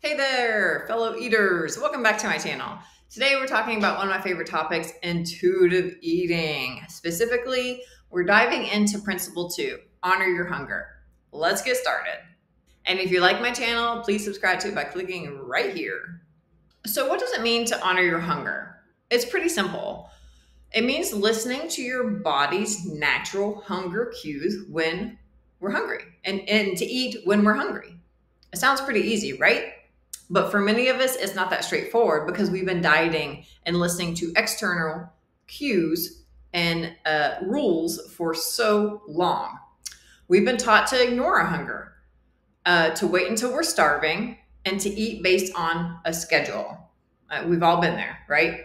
Hey there, fellow eaters. Welcome back to my channel. Today we're talking about one of my favorite topics, intuitive eating. Specifically, we're diving into principle 2, honor your hunger. Let's get started. And if you like my channel, please subscribe to it by clicking right here. So what does it mean to honor your hunger? It's pretty simple. It means listening to your body's natural hunger cues when we're hungry and to eat when we're hungry. It sounds pretty easy, right? But for many of us, it's not that straightforward because we've been dieting and listening to external cues and rules for so long. We've been taught to ignore our hunger, to wait until we're starving, and to eat based on a schedule. We've all been there, right?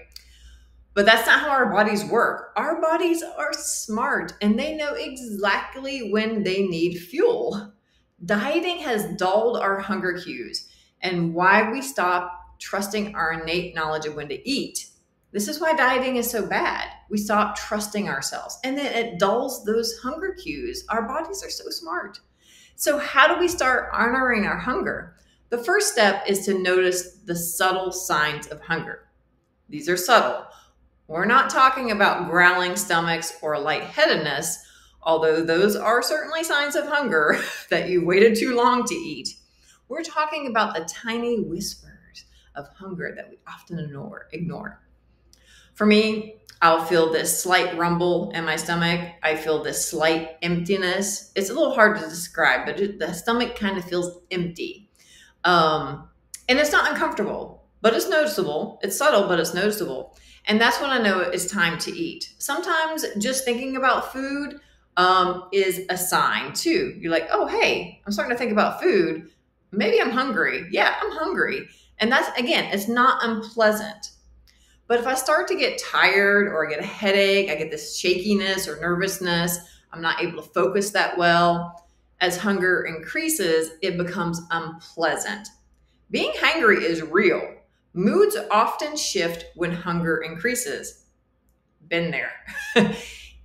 But that's not how our bodies work. Our bodies are smart and they know exactly when they need fuel. Dieting has dulled our hunger cues and why we stop trusting our innate knowledge of when to eat. This is why dieting is so bad. We stop trusting ourselves and then it dulls those hunger cues. Our bodies are so smart. So how do we start honoring our hunger? The first step is to notice the subtle signs of hunger. These are subtle. We're not talking about growling stomachs or lightheadedness, although those are certainly signs of hunger that you waited too long to eat. We're talking about the tiny whispers of hunger that we often ignore. For me, I'll feel this slight rumble in my stomach. I feel this slight emptiness. It's a little hard to describe, but the stomach kind of feels empty. And it's not uncomfortable, but it's noticeable. It's subtle, but it's noticeable. And that's when I know it's time to eat. Sometimes just thinking about food is a sign too. You're like, oh, hey, I'm starting to think about food. Maybe I'm hungry. Yeah, I'm hungry. And that's, again, it's not unpleasant. But if I start to get tired or I get a headache, I get this shakiness or nervousness, I'm not able to focus that well. As hunger increases, it becomes unpleasant. Being hangry is real. Moods often shift when hunger increases. Been there.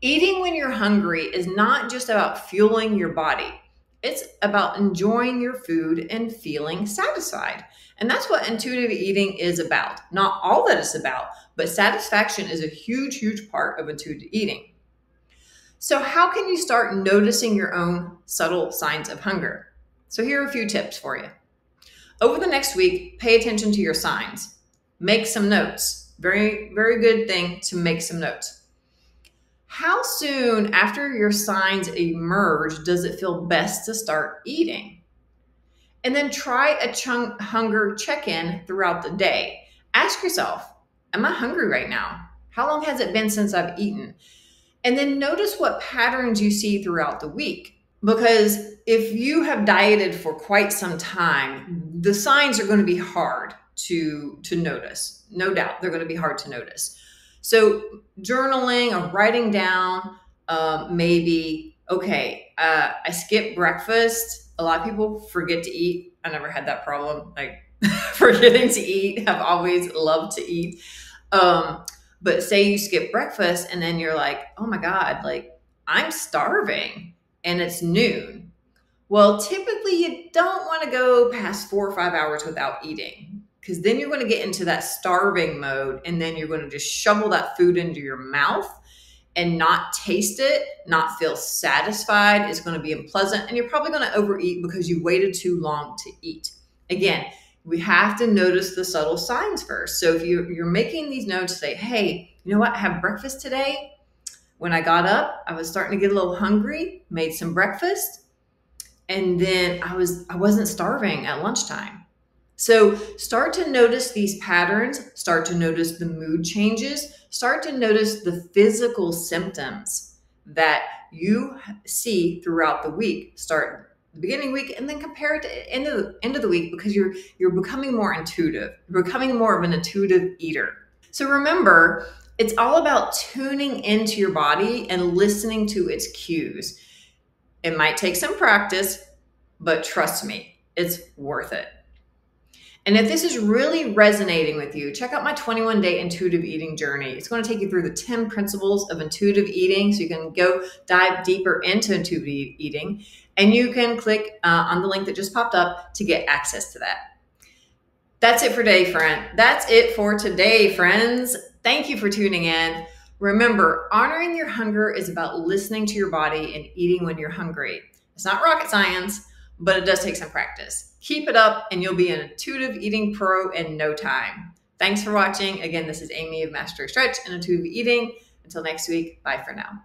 Eating when you're hungry is not just about fueling your body. It's about enjoying your food and feeling satisfied. And that's what intuitive eating is about. Not all that it's about, but satisfaction is a huge, huge part of intuitive eating. So how can you start noticing your own subtle signs of hunger? So here are a few tips for you. Over the next week, pay attention to your signs. Make some notes. Very, very good thing to make some notes. How soon after your signs emerge does it feel best to start eating? And then try a hunger check-in throughout the day. Ask yourself, am I hungry right now? How long has it been since I've eaten? And then notice what patterns you see throughout the week. Because if you have dieted for quite some time, the signs are going to be hard to notice. No doubt, they're going to be hard to notice. So journaling or writing down, maybe, okay, I skipped breakfast. A lot of people forget to eat. I never had that problem, like forgetting to eat. I've always loved to eat. But say you skip breakfast and then you're like, oh my God, like I'm starving. And it's noon. Well, typically you don't want to go past 4 or 5 hours without eating because then you're going to get into that starving mode and then you're going to just shovel that food into your mouth and not taste it, not feel satisfied. It's going to be unpleasant and you're probably going to overeat because you waited too long to eat. Again, we have to notice the subtle signs first. So if you're making these notes, say, hey, you know what? I had breakfast today. When I got up, I was starting to get a little hungry, made some breakfast, and then I wasn't starving at lunchtime. So start to notice these patterns, start to notice the mood changes, start to notice the physical symptoms that you see throughout the week. Start the beginning week and then compare it to the end of the week because you're becoming more intuitive. You're becoming more of an intuitive eater. So remember, it's all about tuning into your body and listening to its cues. It might take some practice, but trust me, it's worth it. And if this is really resonating with you, check out my 21-day intuitive eating journey. It's going to take you through the 10 principles of intuitive eating so you can go dive deeper into intuitive eating. And you can click on the link that just popped up to get access to that. That's it for today, friend. That's it for today, friends. Thank you for tuning in. Remember, honoring your hunger is about listening to your body and eating when you're hungry. It's not rocket science, but it does take some practice. Keep it up and you'll be an intuitive eating pro in no time. Thanks for watching. Again, this is Amy of Mastro Stretch and Intuitive Eating. Until next week, bye for now.